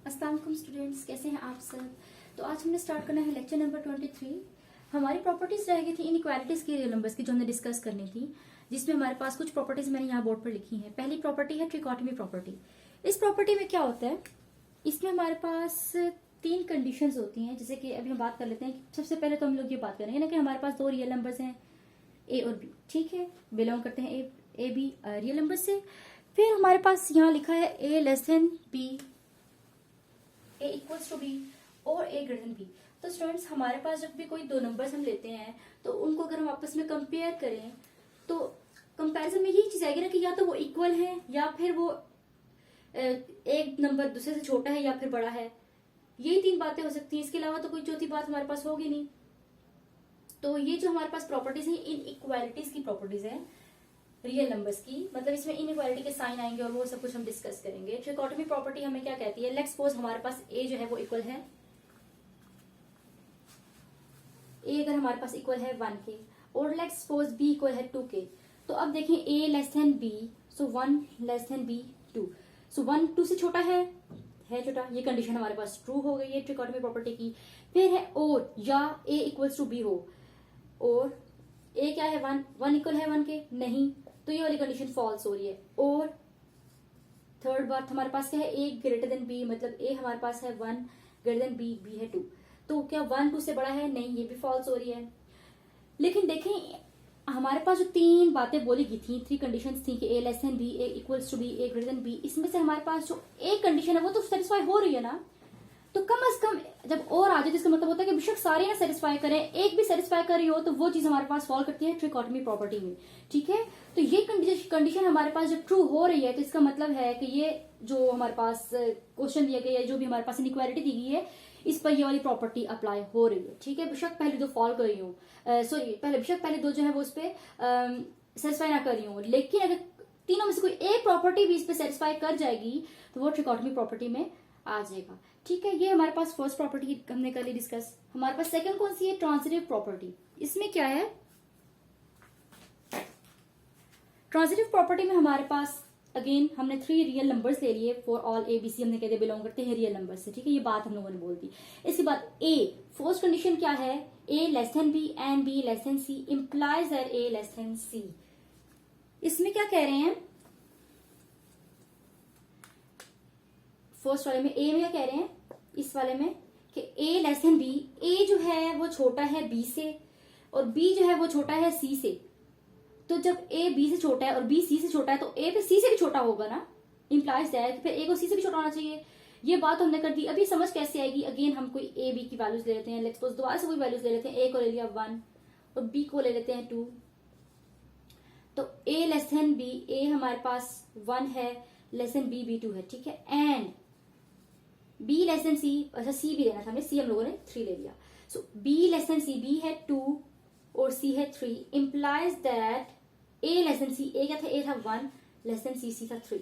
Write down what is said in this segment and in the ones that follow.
अस्सलाम वालेकुम स्टूडेंट्स, कैसे हैं आप सब। तो आज हमने स्टार्ट करना है लेक्चर नंबर 23। हमारी प्रॉपर्टीज रह गई थी इनइक्वालिटीज की रियल नंबर्स की, जो हमने डिस्कस करनी थी, जिसमें हमारे पास कुछ प्रॉपर्टीज मैंने यहाँ बोर्ड पर लिखी हैं। पहली प्रॉपर्टी है ट्रिकोटमी प्रॉपर्टी। इस प्रॉपर्टी में क्या होता है, इसमें हमारे पास तीन कंडीशंस होती हैं। जैसे कि अभी हम बात कर लेते हैं कि सबसे पहले तो हम लोग ये बात करेंगे ना कि हमारे पास दो रियल नंबर्स हैं, ए और बी, ठीक है, बिलोंग करते हैं ए बी रियल नंबर से। फिर हमारे पास यहाँ लिखा है A less than B, A equals to B और ए ग्रेटर देन बी। तो स्टूडेंट्स, हमारे पास जब भी कोई दो नंबर्स हम लेते हैं तो उनको अगर हम आपस में कंपेयर करें तो कंपैरिजन में यही चीज आएगी ना कि या तो वो इक्वल है या फिर वो एक नंबर दूसरे से छोटा है या फिर बड़ा है। यही तीन बातें हो सकती हैं, इसके अलावा तो कोई चौथी बात हमारे पास होगी नहीं। तो ये जो हमारे पास प्रॉपर्टीज है इन इक्वालिटीज की प्रॉपर्टीज है रियल नंबर्स की, मतलब इसमें इनइक्वालिटी के साइन आएंगे और वो सब कुछ हम डिस्कस करेंगे। ट्रिकोटमी प्रॉपर्टी हमें क्या कहती है, लेट्स सपोज हमारे पास ए जो है वो इक्वल है, ए अगर हमारे पास इक्वल है 1 के और लेट्स सपोज बी इक्वल है 2 के। तो अब देखें ए लेस देन बी, सो 1 लेस देन बी 2, सो 1 2 से छोटा है छोटा। ये कंडीशन हमारे पास ट्रू हो गई है ट्रिकोटमी प्रॉपर्टी की। फिर है और या ए इक्वल्स टू बी हो, और ए क्या है 1 इक्वल है 1 के, नहीं, तो ये वाली कंडीशन फॉल्स हो रही है। और थर्ड बात हमारे पास क्या है, ए ग्रेटर देन बी, मतलब ए हमारे पास है 1 ग्रेटर देन बी, बी है 2, तो क्या 1 2 से बड़ा है, नहीं, ये भी फॉल्स हो रही है। लेकिन देखें हमारे पास जो तीन बातें बोली गई थी, थ्री कंडीशंस थी कि A less than B, A equals to B, A greater than B, इसमें से हमारे पास जो एक कंडीशन है वो तो सेटिस्फाई हो रही है ना। तो कम से कम जब और आ जाए, जिसका मतलब होता है कि बेशक सारे ना सेटिस्फाई करें, एक भी सेटिस्फाई कर रही हो तो वो चीज हमारे पास फॉल करती है ट्रिकोटमी प्रॉपर्टी में, ठीक है। तो ये कंडीशन हमारे पास जब ट्रू हो रही है तो इसका मतलब है कि ये जो हमारे पास क्वेश्चन दिया गया है, जो भी हमारे पास इनइक्वालिटी दी गई है, इस पर ये वाली प्रॉपर्टी अप्लाई हो रही है, ठीक है। बेशक पहले दो फॉल कर रही हूँ, सॉरी बेशक पहले दो जो है वो उस पर सेटिस्फाई ना कर रही हूँ, लेकिन अगर तीनों में से कोई एक प्रॉपर्टी भी इस पर सेटिस्फाई कर जाएगी तो वो ट्रिकोटमी प्रॉपर्टी में आ जाएगा, ठीक है। ये हमारे पास फर्स्ट प्रॉपर्टी हमने कर ली डिस्कस। हमारे पास सेकंड कौन सी है, ट्रांजिटिव प्रॉपर्टी। इसमें क्या है, ट्रांजिटिव प्रॉपर्टी में हमारे पास अगेन हमने 3 रियल नंबर्स ले लिए, for all a b c हमने कहते बिलोंग करते हैं रियल नंबर से, ठीक है। ये बात हम लोगों ने बोल दी। इसके बाद ए, फर्स्ट कंडीशन क्या है, A less than B and B less than C implies that A less than C. इसमें क्या कह रहे हैं, फर्स्ट वाले में ए में क्या कह रहे हैं, इस वाले में कि ए लेस देन बी, ए जो है वो छोटा है बी से और बी जो है वो छोटा है सी से। तो जब ए बी से छोटा है और बी सी से छोटा है तो ए पे सी से भी छोटा होगा ना, इंप्लाइज दैट फिर ए को सी से भी छोटा होना चाहिए। ये बात हमने कर दी। अभी समझ कैसे आएगी, अगेन हम कोई ए बी की वैल्यूज ले लेते हैं, लेट्स सपोज दोबारा से कोई वैल्यूज ले लेते हैं, ए को ले लिया 1 और बी को ले लेते हैं 2। तो ए लेस देन बी, ए हमारे पास 1 है, लेस देन बी, बी 2 है, ठीक है। एंड बी लेस देन सी, अच्छा सी भी लेना था हमने, सी हम लोगों ने 3 ले लिया। सो बी लेस देन सी, बी है 2 और सी है 3, implies that A less than C, A क्या था, ए था 1 लेस देन सी, सी था 3।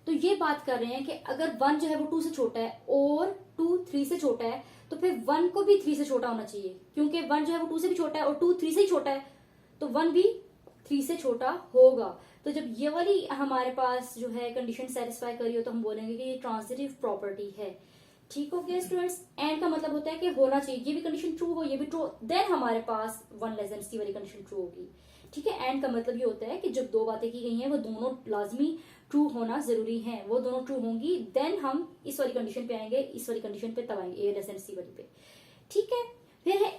तो ये बात कर रहे हैं कि अगर 1 जो है वो 2 से छोटा है और 2 3 से छोटा है तो फिर 1 को भी 3 से छोटा होना चाहिए, क्योंकि 1 जो है वो 2 से भी छोटा है और 2 3 से ही छोटा है, तो 1 भी 3 से छोटा होगा। तो जब ये वाली हमारे पास जो है कंडीशन सेटिस्फाई करी हो तो हम बोलेंगे कि ये ट्रांजिटिव प्रॉपर्टी है, ठीक हो गया स्टूडेंट्स। एंड का मतलब होता है कि होना चाहिए, ये भी कंडीशन ट्रू हो, ये भी ट्रू, देन हमारे पास 1 लेस देन सी वाली कंडीशन ट्रू होगी, ठीक है। एंड का मतलब ये होता है कि जब दो बातें की गई हैं वो दोनों लाजमी ट्रू होना जरूरी है, वो दोनों ट्रू होंगी, देन हम इस वाली कंडीशन पे आएंगे, इस वाली कंडीशन पे तब आएंगे, ए लेस देन सी वाली पे, ठीक है। फिर है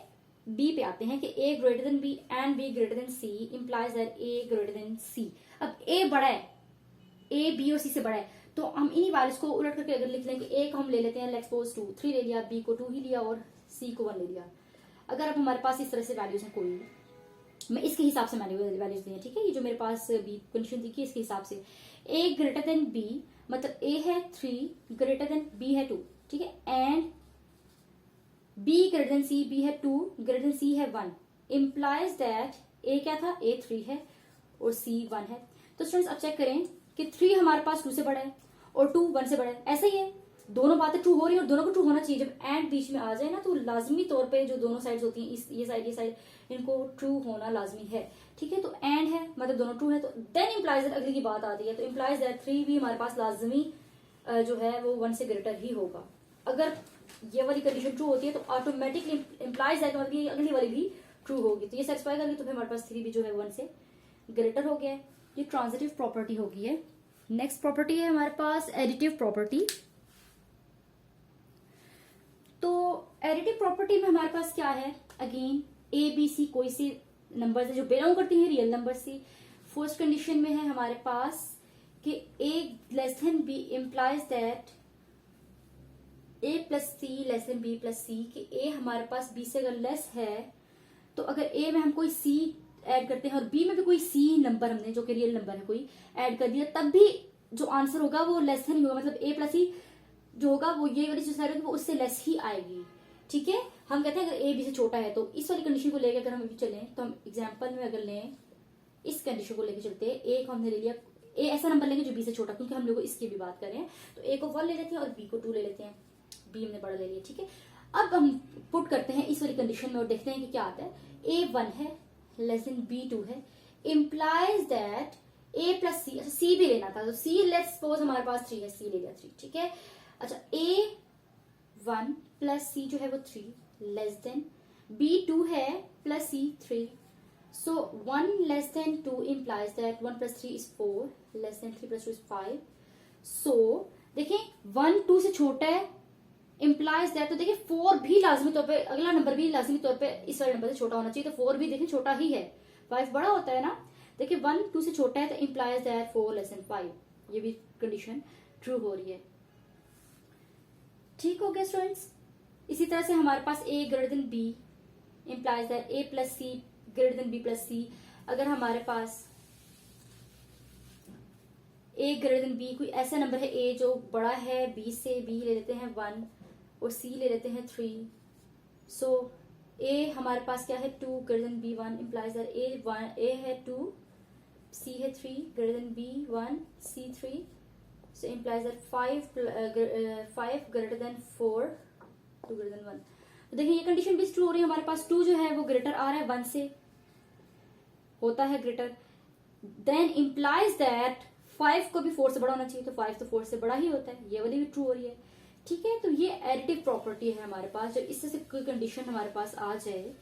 बी पे आते हैं कि A greater than B and B greater than C implies that A greater than C. अब ए बड़ा है, ए बी और सी से बड़ा है, तो हम इन्हीं वैल्यूज को उलट करके अगर लिख लेंगे, ए को हम ले लेते हैं लेट्स सपोज 2 3 ले लिया, बी को 2 ही लिया और सी को 1 ले लिया। अगर अब हमारे पास इस तरह से वैल्यूज हैं, कोई मैं इसके हिसाब से मैंने वैल्यूज दी है, ठीक है। ये जो मेरे पास बी कंडीशन दिखी इसके हिसाब से ए ग्रेटर देन बी, मतलब ए है 3 ग्रेटर देन बी है 2, ठीक है। And B greater than C, B है 2 ग्रेटर देन सी है 1, इंप्लाइज दैट ए क्या था, ए 3 है और सी 1 है। तो स्टूडेंट्स अब चेक करें कि 3 हमारे पास 2 से बड़ा है और 2 1 से बड़ा है, ऐसा ही है, दोनों बातें ट्रू हो रही है और दोनों को ट्रू होना चाहिए। जब एंड बीच में आ जाए ना तो लाजमी तौर पे जो दोनों साइड्स होती हैं, ये साइड इनको ट्रू होना लाजमी है, ठीक है। तो एंड है मतलब दोनों ट्रू है, तो देन इंप्लाइज दैट अगली की बात आती है, तो इंप्लाइज दैट 3 भी हमारे पास लाजमी जो है वो 1 से ग्रेटर ही होगा। अगर ये वाली कंडीशन ट्रू होती है तो ऑटोमेटिकली इम्प्लाइज है कि अगली वाली भी ट्रू होगी। तो ये सेटिस्फाई करके तो फिर हमारे पास 3 भी जो है 1 से ग्रेटर हो गया है। ये ट्रांजिटिव प्रॉपर्टी होगी है। नेक्स्ट प्रॉपर्टी है हमारे पास एडिटिव प्रॉपर्टी। तो एडिटिव प्रॉपर्टी में हमारे पास क्या है, अगेन ए बी सी कोई सी नंबर है जो बिलोंग करती है रियल नंबर से। फर्स्ट कंडीशन में है हमारे पास कि A less than B implies that A plus C less than B plus C, कि ए हमारे पास बी से अगर लेस है तो अगर ए में हम कोई सी ऐड करते हैं और बी में भी कोई सी नंबर हमने जो कि रियल नंबर है कोई ऐड कर दिया, तब भी जो आंसर होगा वो लेस देन ही होगा। मतलब ए प्लस सी जो होगा वो ये वाली चीज वो उससे लेस ही आएगी। ठीक है, हम कहते हैं अगर ए बी से छोटा है तो इस वाली कंडीशन को लेकर अगर हम अभी चलें तो हम एग्जाम्पल में अगर लें इस कंडीशन को लेकर चलते हैं, ए को हमने ले लिया, ए ऐसा नंबर लेंगे जो बी से छोटा, क्योंकि हम लोग इसकी भी बात करें तो ए को 1 ले लेते हैं और बी को 2 ले लेते हैं, बी हमने बड़ा ले लिया। ठीक है, अब हम पुट करते हैं इस वाली कंडीशन में और देखते हैं कि क्या आता है। ए 1 है लेस देन बी 2 है, इम्प्लाइज दैट ए प्लस सी, अच्छा सी भी लेना था तो सी लेट्स सपोज हमारे पास 3 है, सी ले लिया 3। ठीक है, अच्छा ए 1 प्लस सी जो है वो 3 लेस देन बी 2 है plus C 3। So 1 less than 2 implies that 1 plus 3 is 4 less than 3 plus 2 is 5. So देखें 1 2 से छोटा है implies that, तो देखिए 4 भी लाजमी तौर पे, अगला नंबर भी लाजमी तौर पे इस वाले नंबर से छोटा होना चाहिए, तो 4 भी देखें छोटा ही है, 5 बड़ा होता है ना। देखिए 1 2 से छोटा है तो implies that 4 less than 5, ये भी कंडीशन ट्रू हो रही है। ठीक हो गया स्टूडेंट्स। इसी तरह से हमारे पास a greater than b implies that a plus C greater than B plus C. अगर हमारे पास ए ग्रेटर देन बी कोई ऐसा नंबर है ए जो बड़ा है बी से, बी ले लेते हैं 1 और सी ले लेते हैं 3। सो ए हमारे पास क्या है 2 greater than B 1 implies that A है 2 सी है 3 greater than B 1 C 3। So implies that 5 greater than 4 2 greater than 1। तो देखिए ये कंडीशन भी ट्रू हो रही है। हमारे पास 2 जो है वो ग्रेटर आ रहा है 1 से, होता है ग्रेटर, देन इम्प्लाइज दैट 5 को भी 4 से बड़ा होना चाहिए, तो 5 तो 4 से बड़ा ही होता है, ये वाली भी ट्रू हो रही है। ठीक है, तो ये एडिटिव प्रॉपर्टी है हमारे पास। जब इससे कोई कंडीशन हमारे पास आ जाए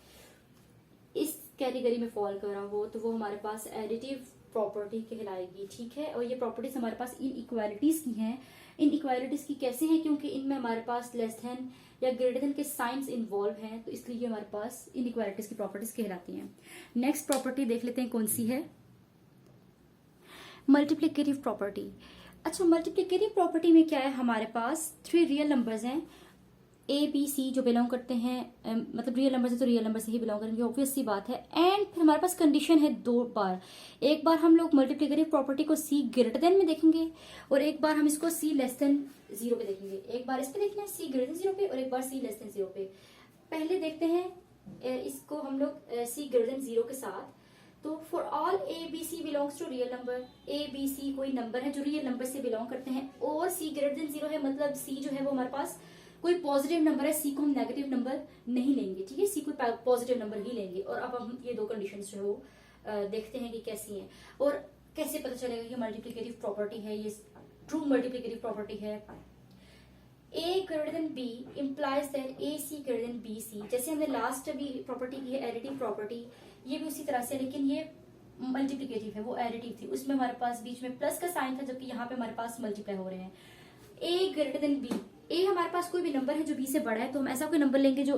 इस कैटेगरी में फॉल कर रहा हो तो वो हमारे पास एडिटिव प्रॉपर्टी कहलाएगी। ठीक है, और ये प्रॉपर्टीज हमारे पास इन इक्वालिटीज की हैं। इन इक्वालिटीज की कैसे हैं, क्योंकि इनमें हमारे पास लेस देन या ग्रेटर देन के साइंस इन्वॉल्व हैं, तो इसलिए हमारे पास इन इक्वालिटीज की प्रॉपर्टीज कहलाती हैं। नेक्स्ट प्रॉपर्टी देख लेते हैं कौन सी है, मल्टीप्लिकेटिव प्रॉपर्टी। अच्छा, मल्टीप्लिकेटिव प्रॉपर्टी में क्या है, हमारे पास 3 रियल नंबर्स हैं ए बी सी जो बिलोंग करते हैं, मतलब रियल नंबर से तो रियल नंबर से ही बिलोंग करेंगे, ऑब्वियस सी बात है। एंड फिर हमारे पास कंडीशन है 2 बार, एक बार हम लोग मल्टीप्लिकेटिव प्रॉपर्टी को सी ग्रेटर देन में देखेंगे और एक बार हम इसको सी लेस देन 0 पे देखेंगे। एक बार इस पे देखना है सी ग्रेटर देन 0 पे और एक बार सी लेस देन 0 पे। पहले देखते हैं इसको हम लोग सी ग्रेटर देन 0 के साथ। तो for all a b c belongs to real number, a b c कोई नंबर है जो रियल नंबर से बिलोंग करते हैं और सी ग्रेटर देन 0 है, मतलब सी जो है वो हमारे पास कोई पॉजिटिव नंबर है, सी को हम नेगेटिव नंबर नहीं लेंगे। ठीक है, सी को पॉजिटिव नंबर ही लेंगे। और अब हम ये 2 कंडीशंस जो है देखते हैं कि कैसी हैं और कैसे पता चलेगा कि मल्टीप्लिकेटिव प्रॉपर्टी है, ये ट्रू मल्टीप्लिकेटिव प्रॉपर्टी है। A greater than B implies that A C greater than B C. जैसे हमने लास्ट अभी प्रॉपर्टी की है एडिटिव प्रॉपर्टी, ये भी उसी तरह से, लेकिन ये मल्टीप्लिकेटिव है, वो एडिटिव थी, उसमें हमारे पास बीच में प्लस का साइन था, जबकि यहाँ पे हमारे पास मल्टीप्लाई हो रहे हैं। ए ग्रेटर देन बी, ए हमारे पास कोई भी नंबर है जो बी से बड़ा है, तो हम ऐसा कोई नंबर लेंगे जो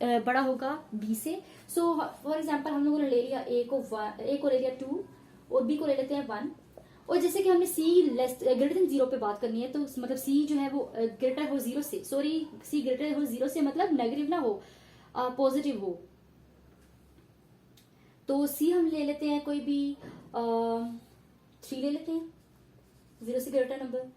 बड़ा होगा बी से। सो फॉर एग्जांपल हम लोगों ने ले लिया ए को ले लिया 2 और बी को ले लेते हैं 1। और जैसे कि हमने सी ग्रेटर देन 0 पे बात करनी है, तो मतलब सी जो है वो ग्रेटर हो 0 से, सॉरी सी ग्रेटर हो 0 से मतलब नेगेटिव ना हो, पॉजिटिव हो। तो सी हम ले लेते हैं कोई भी 3 ले लेते हैं, 0 से ग्रेटर नंबर,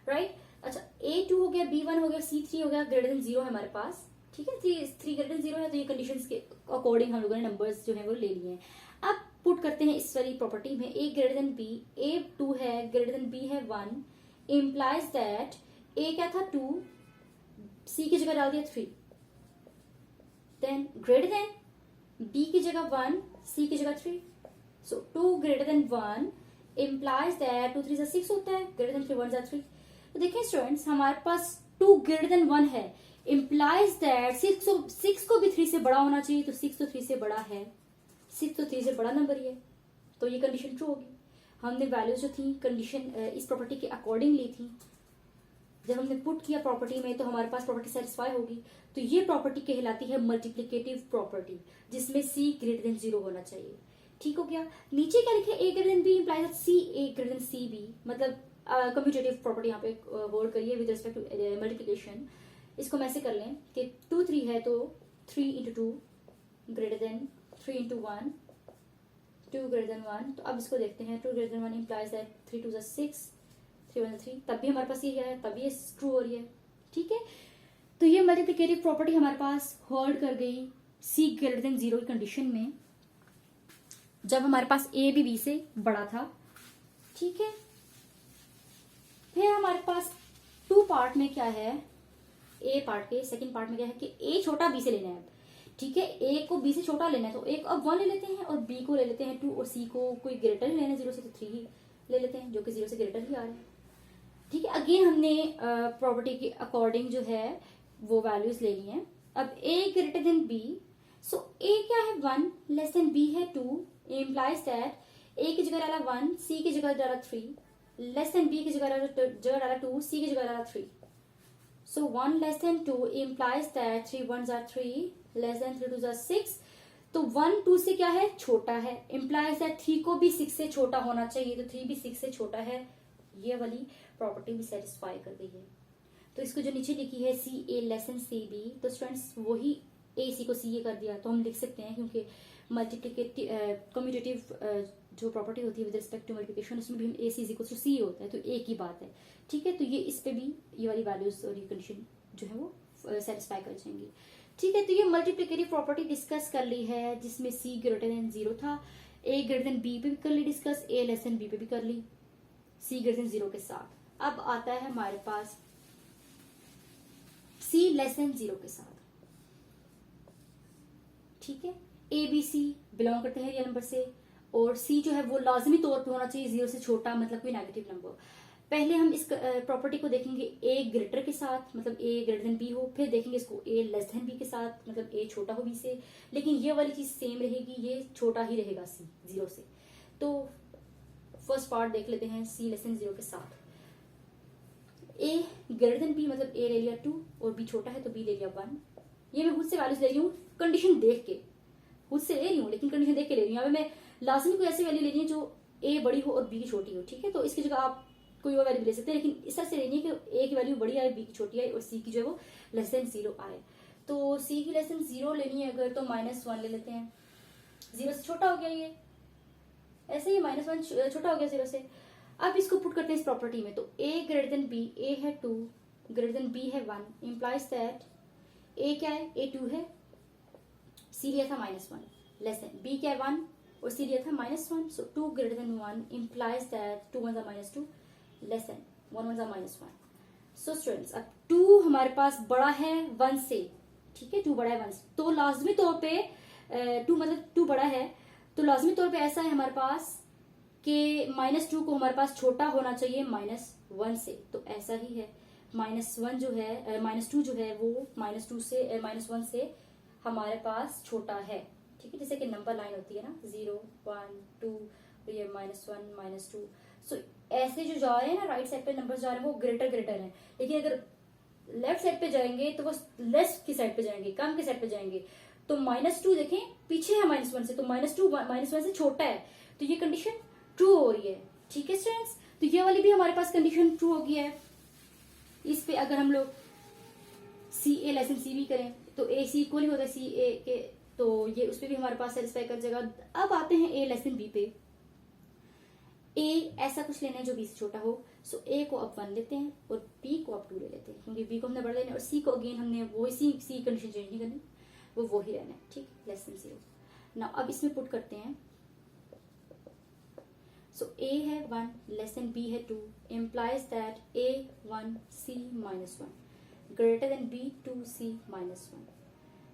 राइट। अच्छा, A2 हो गया, B1 हो गया, C3 हो गया, ग्रेटर देन 0 है हमारे पास। ठीक है, 3 ग्रेटर देन 0 है, तो ये कंडीशंस के अकॉर्डिंग हम लोगों ने नंबर्स जो है वो ले लिए हैं। अब पुट करते हैं इस वाली प्रॉपर्टी में, A greater than B, A2 है, ग्रेटर देन B है 1, इम्प्लाइज दैट A क्या था 2, C की जगह डाल दिया 3, देन ग्रेटर देन B की जगह 1, C की जगह 3। सो 2 ग्रेटर देन 1 इम्प्लाइज दैट 2 3 6 होता है, ग्रेटर देन 3 1 3। तो देखिए स्टूडेंट्स, हमारे पास 2 ग्रेटर देन 1 है, इम्प्लाइज दैट 6 को भी 3 से बड़ा होना चाहिए, तो 6 तो 3 से बड़ा है, 6 तो 3 से बड़ा नंबर ही है, तो ये कंडीशन ट्रू होगी। हमने वैल्यूज जो थी कंडीशन इस प्रॉपर्टी के अकॉर्डिंग ली थी, जब हमने पुट किया प्रॉपर्टी में तो हमारे पास प्रॉपर्टी सेटिस्फाई होगी। तो ये प्रॉपर्टी कहलाती है मल्टीप्लिकेटिव प्रॉपर्टी, जिसमें सी ग्रेटर देन 0 होना चाहिए। ठीक हो गया। नीचे क्या लिखे, ए ग्रेटर देन बी इंप्लाइज सी ए ग्रेटर देन सी बी, मतलब कम्यूटेटिव प्रॉपर्टी यहाँ पे वर्ड करिए विद रिस्पेक्ट टू मल्टीप्लिकेशन। इसको हम ऐसे कर लें कि 2 3 है तो 3 into 2 greater then 3 into 1, 2 greater than 1। तो अब इसको देखते हैं, 2 ग्रेटर देन 1 इंप्लाइज दैट 3 2 6, 3 1 3, तब भी हमारे पास ये है, तब ये ट्रू हो रही है। ठीक है, तो ये मल्टीप्लिकेटिव प्रॉपर्टी हमारे पास होल्ड कर गई सी ग्रेटर देन 0 की कंडीशन में, जब हमारे पास ए भी बी से बड़ा था। ठीक है, फिर हमारे पास 2 पार्ट में क्या है, ए पार्ट के सेकंड पार्ट में क्या है कि ए छोटा बी से लेना है। ठीक है, ए को बी से छोटा लेना है, तो एक अब 1 ले लेते हैं और बी को ले लेते हैं 2 और सी को कोई ग्रेटर ही लेना है 0 से, तो 3 ही ले लेते हैं, जो कि 0 से ग्रेटर ही आ रहे हैं। ठीक है, अगेन हमने प्रॉपर्टी के अकॉर्डिंग जो है वो वैल्यूज ले ली हैं। अब ए ग्रेटर देन बी, सो ए क्या है 1, लेस देन बी है 2, इम्प्लाइज दैट ए की जगह डाला 1, सी की जगह डाला 3, लेस देन बी की जगह डाला 2, सी की जगह डाला 3। So 1 less than 2 implies that 3 1s are 3, less than 3 2s are 6। तो 1 2 से क्या है, छोटा है, implies that 3 को भी 6 से छोटा होना चाहिए, तो 3 भी 6 से छोटा है। ये वाली प्रॉपर्टी भी सेटिस्फाई कर गई है। तो इसको जो नीचे लिखी है सी ए लेस देन सी बी, तो स्टूडेंट्स वही ए सी को सी ए कर दिया, तो हम लिख सकते हैं क्योंकि मल्टीप्लिकेटिव कम्यूटेटिव जो प्रॉपर्टी होती है विद रिस्पेक्ट टू मल्टीप्लिकेशन, उसमें भी हम ए सी इक्वल टू सी होता है, तो एक ही बात है। ठीक है, तो ये इस पे भी ये वाली वैल्यूज और ये कंडीशन जो है वो सेटिस्फाई कर जाएंगी। ठीक है, तो ये मल्टीप्लिकेटिव प्रॉपर्टी डिस्कस कर ली है, जिसमें सी ग्रेटर देन 0 था, ए ग्रेटर देन बी पे भी कर ली डिस्कस, ए लेस देन बी पे भी कर ली सी ग्रेटर देन 0 के साथ। अब आता है हमारे पास सी लेस देन 0 के साथ। ठीक है, ए बी सी बिलोंग करते हैं रियल नंबर से, और सी जो है वो लाजमी तौर पे होना चाहिए 0 से छोटा, मतलब कोई नेगेटिव नंबर। पहले हम इस प्रॉपर्टी को देखेंगे ए ग्रेटर के साथ, मतलब ए ग्रेटर देन बी हो, फिर देखेंगे इसको ए लेस देन बी के साथ, मतलब ए छोटा हो बी से, लेकिन ये वाली चीज सेम रहेगी, ये छोटा ही रहेगा सी 0 से। तो फर्स्ट पार्ट देख लेते हैं सी लेस देन 0 के साथ। ए ग्रेटर देन बी, मतलब ए ले लिया 2 और बी छोटा है तो बी ले लिया 1। ये मैं खुद से वैल्यूज ले रही हूँ, कंडीशन देख के खुद से ले रही हूँ, लेकिन कंडीशन देख के ले रही हूँ। यहाँ पे मैं लाजमी कोई ऐसी वैल्यू लेनी है जो ए बड़ी हो और बी की छोटी हो। ठीक है, तो इसकी जगह आप कोई और वैल्यू ले सकते हैं, लेकिन इस तरह से लेनी है कि ए की वैल्यू बड़ी आए, बी की छोटी आए और सी की जो है वो लेस देन 0 आए। तो सी की लेस देन 0 लेनी है अगर, तो -1 ले लेते हैं, 0 से छोटा हो गया ये, ऐसे ही -1 छोटा हो गया 0 से। अब इसको पुट करते हैं इस प्रॉपर्टी में, तो ए ग्रेटर देन बी, ए है 2 ग्रेटर देन बी है 1, इंप्लाइज दैट ए क्या है, ए 2 है, सी लिया था -1, लेस देन बी क्या है 1 और सी लिया था -1, सो 2 greater than 1 implies that 2 1 -2 less than 1 1 -1। So students, अब 2 हमारे पास बड़ा है 1 से। ठीक है, 2 बड़ा है 1 से, तो लाजमी तौर पे 2 मतलब 2 बड़ा है, तो लाजमी तौर पे ऐसा है हमारे पास कि -2 को हमारे पास छोटा होना चाहिए -1 से, तो ऐसा ही है। -1 जो है -2 जो है वो -2 से -1 से हमारे पास छोटा है। ठीक है, जैसे कि नंबर लाइन होती है ना, 0 1 2, ये -1 -2, सो ऐसे जो जा रहे हैं ना राइट साइड पे नंबर जा रहे हैं वो ग्रेटर है, लेकिन अगर लेफ्ट साइड पे जाएंगे तो वो लेस की साइड पे जाएंगे, कम की साइड पे जाएंगे। तो -2 देखें पीछे है -1 से, तो -2 -1 से छोटा है, तो ये कंडीशन ट्रू हो रही है। ठीक है स्टूडेंट्स, तो ये वाली भी हमारे पास कंडीशन ट्रू हो गई है। इस पे अगर हम लोग सी ए लेस देन सी बी करें तो ए सी इक्वल ही होता है सी ए के, तो ये उस पर भी हमारे पास सेटिस्फाई कर जाएगा। अब आते हैं ए लेस देन बी पे। ए ऐसा कुछ लेना है जो बी से छोटा हो, सो ए को अब 1 लेते हैं और बी को अब 2 ले लेते हैं, क्योंकि बी को हमने बड़ा लेना है और सी को अगेन हमने वो सी कंडीशन चेंज नहीं करनी, वो ही रहना है। ठीक, लेस देन 0। नाउ अब इसमें पुट करते हैं, सो ए है 1 लेस देन बी है 2 implies that a 1 c -1 greater than b 2 c -1।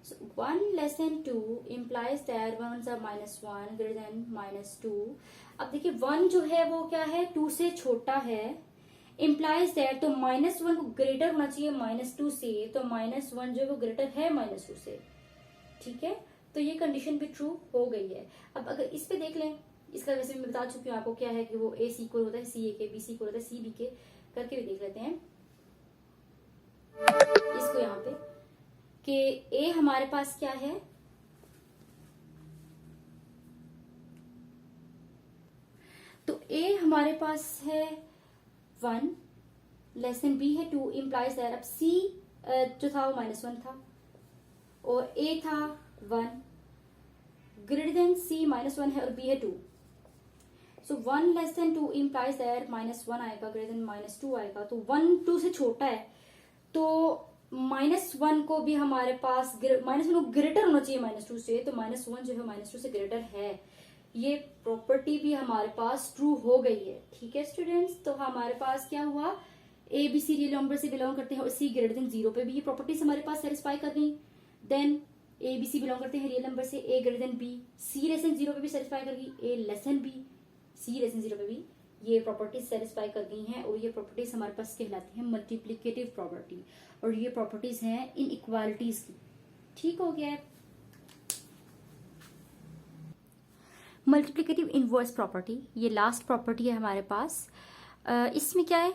So 1 less than 2 implies that 1 are -1 greater than -2। अब देखिए 1 जो है वो क्या है 2 से छोटा है, इम्प्लाइज दैट, तो -1 को ग्रेटर होना चाहिए -2 से, तो -1 जो है वो ग्रेटर है -2 से, ठीक है। तो ये कंडीशन भी ट्रू हो गई है। अब अगर इस पे देख लें, इसका वैसे मैं बता चुकी हूँ आपको क्या है कि वो ए सी इक्वल होता है सी ए के, बी सी इक्वल होता है सी बी के, करके भी देख लेते हैं इसको यहाँ पे कि ए हमारे पास क्या है, तो ए हमारे पास है 1 लेस देन बी है 2 इम्प्लाइज दैट, अब सी जो था वो -1 था और ए था 1 ग्रेटर देन सी -1 है और बी है 2, सो 1 लेस देन 2 इम्प्लाइज दैट -1 आएगा ग्रेटर देन -2 आएगा, तो 1 2 से छोटा है, तो -1 को भी हमारे पास -1 को ग्रेटर होना चाहिए -2 से, तो -1 जो है -2 से ग्रेटर है, ये प्रॉपर्टी भी हमारे पास ट्रू हो गई है, ठीक है स्टूडेंट्स। तो हमारे पास क्या हुआ, a b c real number से बिलोंग करते हैं और सी ग्रेटर देन 0 पे भी ये प्रॉपर्टीज हमारे पास सेटिस्फाई कर गई। Then a b c belong करते हैं रियल नंबर से, a greater than B, c less than 0 पे भी सेटिस्फाई कर गई, a less than B, c less than 0 पे भी ये प्रॉपर्टीज सेटिस्फाई कर गई हैं, और ये प्रॉपर्टीज हमारे पास कहलाती हैं मल्टीप्लिकेटिव प्रॉपर्टी, और ये प्रॉपर्टीज हैं इन इक्वालिटीज की, ठीक हो गया है। मल्टीप्लिकेटिव इनवर्स प्रॉपर्टी, ये लास्ट प्रॉपर्टी है हमारे पास। इसमें क्या है,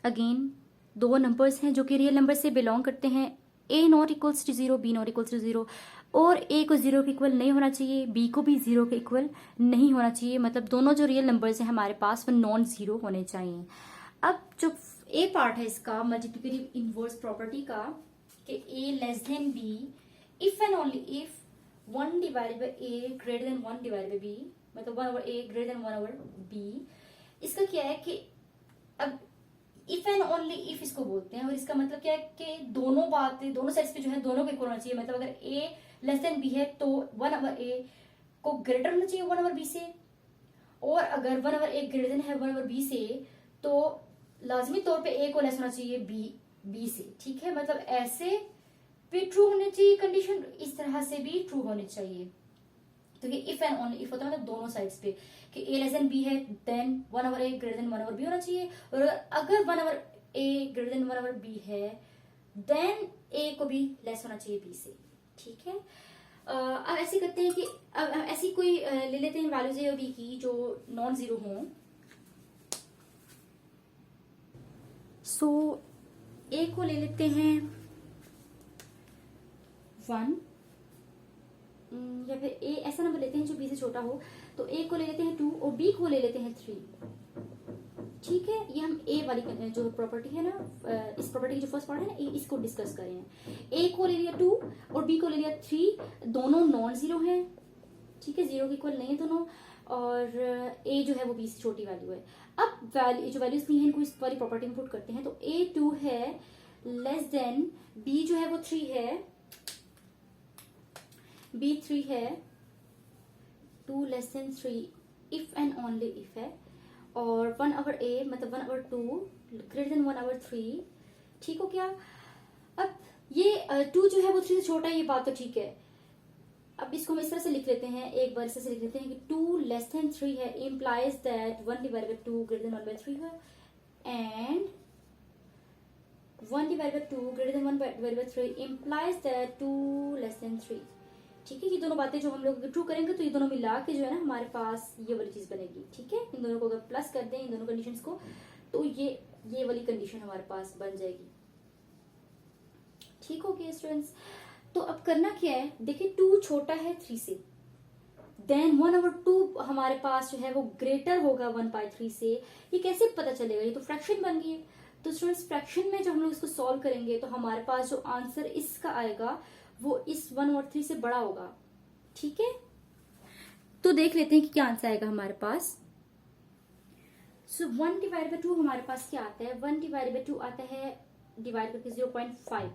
अगेन दो नंबर्स हैं जो कि रियल नंबर से बिलोंग करते हैं, A not equals to 0, B not equals to 0, और ए को 0 के इक्वल नहीं होना चाहिए, बी को भी 0 के इक्वल नहीं होना चाहिए, मतलब दोनों जो रियल नंबर्स हैं हमारे पास वो नॉन जीरो होने चाहिए। अब जो ए पार्ट है इसका मल्टीप्लिकेटिव इनवर्स प्रॉपर्टी का, कि A less than B if and only if 1 divided by A greater than 1 divided by B, मतलब 1 over A greater than 1 over B. इसका क्या है कि अब इफ एंड ओनली इफ इसको बोलते हैं, और इसका मतलब क्या है कि दोनों बातें दोनों साइड्स पे जो है दोनों को इक्वल होना चाहिए, मतलब अगर ए लेस देन बी है तो 1 ओवर ए को ग्रेटर होना चाहिए 1 ओवर बी से, और अगर 1 ओवर ए ग्रेटर देन है 1 ओवर बी से तो लाजमी तौर पे ए को लेस होना चाहिए बी से, ठीक है। मतलब ऐसे भी ट्रू होनी चाहिए कंडीशन, इस तरह से भी ट्रू होनी चाहिए। तो ये इफ एंड ओनली इफ होता है मतलब दोनों साइड्स पे, कि ए लेस देन बी है then 1 over A greater than 1 over B होना चाहिए, और अगर 1 over A greater than 1 over B है देन ए को भी लेस होना चाहिए बी से, ठीक है। अब ऐसे करते हैं कि अब ऐसी कोई ले लेते हैं वैल्यूज ए और बी की जो नॉन जीरो हों। सो ए को ले लेते हैं 1, या फिर ए ऐसा नंबर लेते हैं जो बी से छोटा हो, तो ए को ले लेते हैं 2 और बी को ले लेते हैं 3, ठीक है। ये हम ए वाली जो प्रॉपर्टी है ना, इस प्रॉपर्टी की जो फर्स्ट पार्ट है ना, इसको डिस्कस कर रहे हैं। ए को ले लिया 2 और बी को ले लिया 3, दोनों नॉन जीरो हैं, ठीक है, 0 के इक्वल नहीं है दोनों, और ए जो है वो बी से छोटी वैल्यू है। अब जो वैल्यूज दी है इनको इस वाली प्रॉपर्टी में पुट करते हैं, तो ए 2 है लेस देन बी जो है वो 3 है, बी 3 है, 2 less than 3 if and only if है, और 1 ओवर ए मतलब 1 ओवर 2 ग्रेटर देन 1 ओवर 3, ठीक हो गया। अब ये 2 जो है वो 3 से छोटा है, ये बात तो ठीक है। अब इसको हम इस तरह से लिख लेते हैं, एक बार इस तरह से लिख लेते हैं कि 2 लेस देन 3 है implies that 1 divide by 2 greater than 1 by 3 है, and 1 divide by 2 greater than 1 divide by 3 implies that 2 less than 3, ठीक है। ये दोनों बातें जो हम लोग ट्रू करेंगे तो ये दोनों मिला के जो है ना हमारे पास ये वाली चीज बनेगी, ठीक है। इन दोनों को अगर प्लस कर दें इन दोनों कंडीशंस को, तो ये वाली कंडीशन हमारे पास बन जाएगी, ठीक हो गया स्टूडेंट्स। तो अब करना क्या है, देखिए 2 छोटा है 3 से, देन 1 ओवर 2 हमारे पास जो है वो ग्रेटर होगा 1/3 से, ये कैसे पता चलेगा, ये तो फ्रैक्शन बन गई है। तो स्टूडेंट्स फ्रैक्शन में जब हम लोग इसको सॉल्व करेंगे तो हमारे पास जो आंसर इसका आएगा वो इस 1 ओवर 3 से बड़ा होगा, ठीक है। तो देख लेते हैं कि क्या आंसर आएगा हमारे पास। सो 1 डिवाइड बाई 2 हमारे पास क्या आता है, 1 डिवाइड बाई 2 आता है डिवाइड करके 0.5,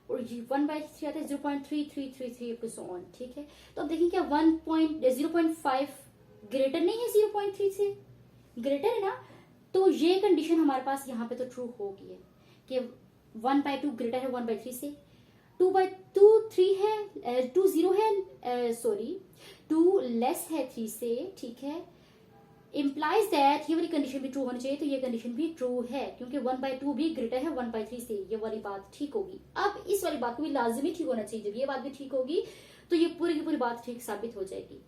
और 1/3 आता है 0.3333 अप टू सो ऑन, ठीक है। तो अब देखिए क्या 0.5 ग्रेटर नहीं है 0.3 से, ग्रेटर है ना, तो ये कंडीशन हमारे पास यहाँ पे तो ट्रू होगी है कि 1/2 ग्रेटर है 1/3 से, 2/2 3 है 2 0 है, सॉरी 2 लेस है 3 से, ठीक है, इम्प्लाइज दैट ये वाली कंडीशन भी ट्रू होनी चाहिए, तो ये कंडीशन भी ट्रू है क्योंकि 1/2 भी ग्रेटर है 1/3 से, ये वाली बात ठीक होगी। अब इस वाली बात को भी लाजमी ठीक होना चाहिए, जब ये बात भी ठीक होगी तो ये पूरी की पूरी बात ठीक साबित हो जाएगी।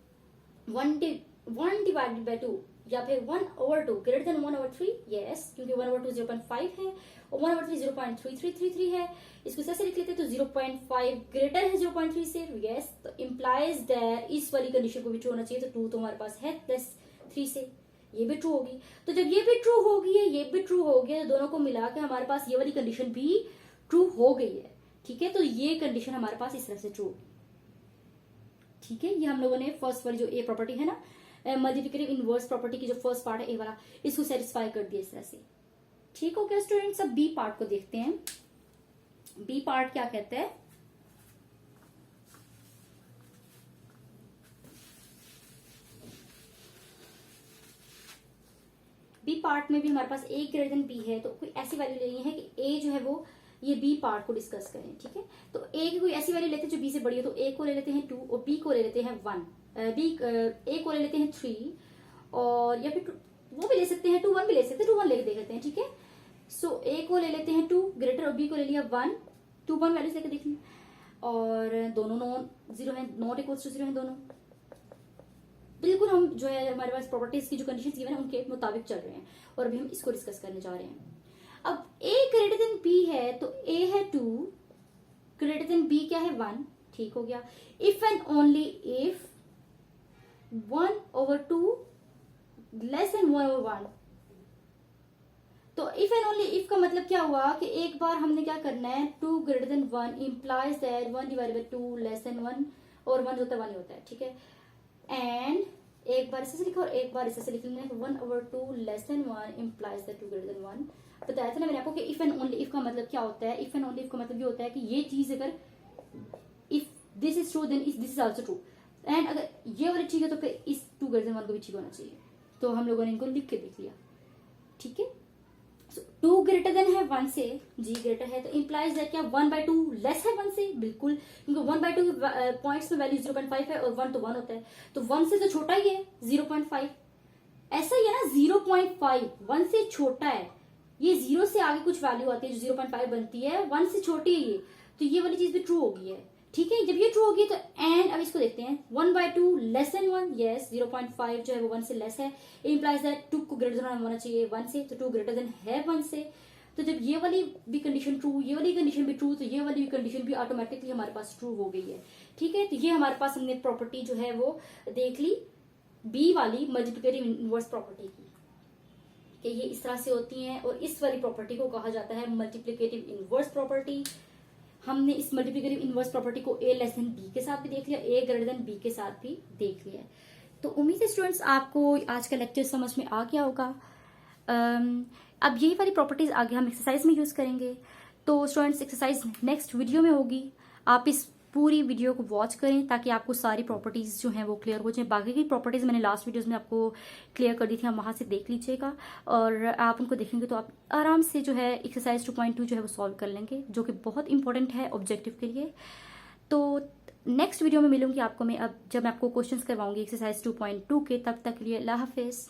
1/2 या फिर 1/2 ग्रेटर देन 1/3, यस, क्योंकि 1/2 0.5 है और 1/3 0.3333 है। इसको ऐसे लिख लेते हैं, तो 0.5 ग्रेटर है 0.3 से, यस। तो इम्प्लाइज दैट इस वाली कंडीशन को भी ट्रू होना चाहिए, तो 2 तो हमारे पास है +3 से, ये भी ट्रू होगी। तो जब ये भी ट्रू होगी है, ये भी ट्रू हो गया, तो दोनों को मिला के हमारे पास ये वाली कंडीशन भी ट्रू हो गई है, ठीक है। तो ये कंडीशन हमारे पास इस तरह से ट्रू, ठीक है। ये हम लोगों ने फर्स्ट वाली जो ए प्रॉपर्टी है ना, मल्टीप्लिकेटिव इनवर्स प्रॉपर्टी की जो फर्स्ट पार्ट है ए वाला, इसको सेटिस्फाई कर दिया इस तरह से, ठीक हो गया स्टूडेंट्स। अब बी पार्ट को देखते हैं। बी पार्ट क्या कहता है, बी पार्ट में भी हमारे पास ए ग्रेटर देन बी है, तो कोई ऐसी वैल्यू लेनी है कि ए जो है वो ये बी पार्ट को डिस्कस करें, ठीक है। तो ए की कोई ऐसी वैल्यू लेते हैं जो बी से बड़ी है, तो ए को ले लेते हैं 2 और बी को ले लेते हैं 1, ए को ले लेते हैं 3, और या फिर वो भी ले सकते हैं 2 1 भी ले सकते हैं, 2 1 लेके देख लेते हैं, ठीक है। सो ए को ले लेते हैं 2 ग्रेटर और बी को ले लिया 1, 2 1 वैल्यूज लेके देख लिया, और दोनों नॉन जीरो है, नॉट इक्वल्स टू 0 है दोनों। बिल्कुल हम जो है हमारे पास प्रॉपर्टीज की जो कंडीशंस गिवन है उनके मुताबिक चल रहे हैं, और अभी हम इसको डिस्कस करने जा रहे हैं। अब a ग्रेटर देन b है, तो a है 2, ग्रेटर देन b क्या है 1, ठीक हो गया। If and only if 1/2 less than 1/1, तो इफ एंड ओनली इफ का मतलब क्या हुआ कि एक बार हमने क्या करना है, 2 greater than 1 implies that 1/2 less than 1, और 1 होता है 1 ही होता है, ठीक है। एंड एक बार इससे लिखा और एक बार इससे लिख लेंगे, 1/2 less than 1 implies that 2 greater than 1। बताया था ना मैंने आपको कि इफ एंड ओनली इफ का मतलब क्या होता है। इफ एंड ओनली इफ का मतलब ये होता है कि ये चीज अगर if this is true then this is also true, and अगर ये वाली ठीक है तो फिर इस 2 ग्रेटर देन 1 को भी ठीक होना चाहिए। तो हम लोगों ने इनको लिख के देख लिया, ठीक है। 2 ग्रेटर देन है 1 से, जी ग्रेटर है, तो इंप्लाइज दैट क्या 1/2 लेस है 1 से, बिल्कुल, क्योंकि 1/2 पॉइंट्स में वैल्यू 0.5 है और 1 तो 1 होता है, तो 1 से तो छोटा ही है 0.5, ऐसा ही है ना, 0.5 1 से छोटा है, ये 0 से आगे कुछ वैल्यू आती है जो 0.5 बनती है, 1 से छोटी है ये, तो ये वाली चीज भी ट्रू होगी है, ठीक है। जब ये ट्रू होगी तो एंड अब इसको देखते हैं, 1/2 लेस देन 1, यस, 0.5 जो है वो 1 से लेस है, इंप्लाइज दैट 2 को ग्रेटर देन होना चाहिए 1 से, तो 2 ग्रेटर देन है 1 से। तो जब ये वाली भी कंडीशन ट्रू, ये वाली कंडीशन भी ट्रू, तो ये वाली कंडीशन भी ऑटोमेटिकली हमारे पास ट्रू हो गई है, ठीक है। तो ये हमारे पास हमने प्रॉपर्टी जो है वो देख ली, बी वाली मल्टीप्लिकेटिव इनवर्स प्रॉपर्टी की, कि ये इस तरह से होती हैं, और इस वाली प्रॉपर्टी को कहा जाता है मल्टीप्लिकेटिव इनवर्स प्रॉपर्टी। हमने इस मल्टीप्लिकेटिव इनवर्स प्रॉपर्टी को a लेस देन b के साथ भी देख लिया, a ग्रेटर देन b के साथ भी देख लिया। तो उम्मीद है स्टूडेंट्स आपको आज का लेक्चर समझ में आ गया होगा। अब यही वाली प्रॉपर्टीज आगे हम एक्सरसाइज में यूज करेंगे। तो स्टूडेंट्स एक्सरसाइज नेक्स्ट वीडियो में होगी, आप इस पूरी वीडियो को वॉच करें ताकि आपको सारी प्रॉपर्टीज जो हैं वो क्लियर हो जाए। बाकी की प्रॉपर्टीज मैंने लास्ट वीडियोस में आपको क्लियर कर दी थी, आप वहां से देख लीजिएगा, और आप उनको देखेंगे तो आप आराम से जो है एक्सरसाइज 2.2 जो है वो सॉल्व कर लेंगे, जो कि बहुत इंपॉर्टेंट है ऑब्जेक्टिव के लिए। तो नेक्स्ट वीडियो में मिलूंगी आपको मैं, अब जब मैं आपको क्वेश्चंस करवाऊंगी एक्सरसाइज 2.2 के, तब तक के लिए अल्लाह हाफिज।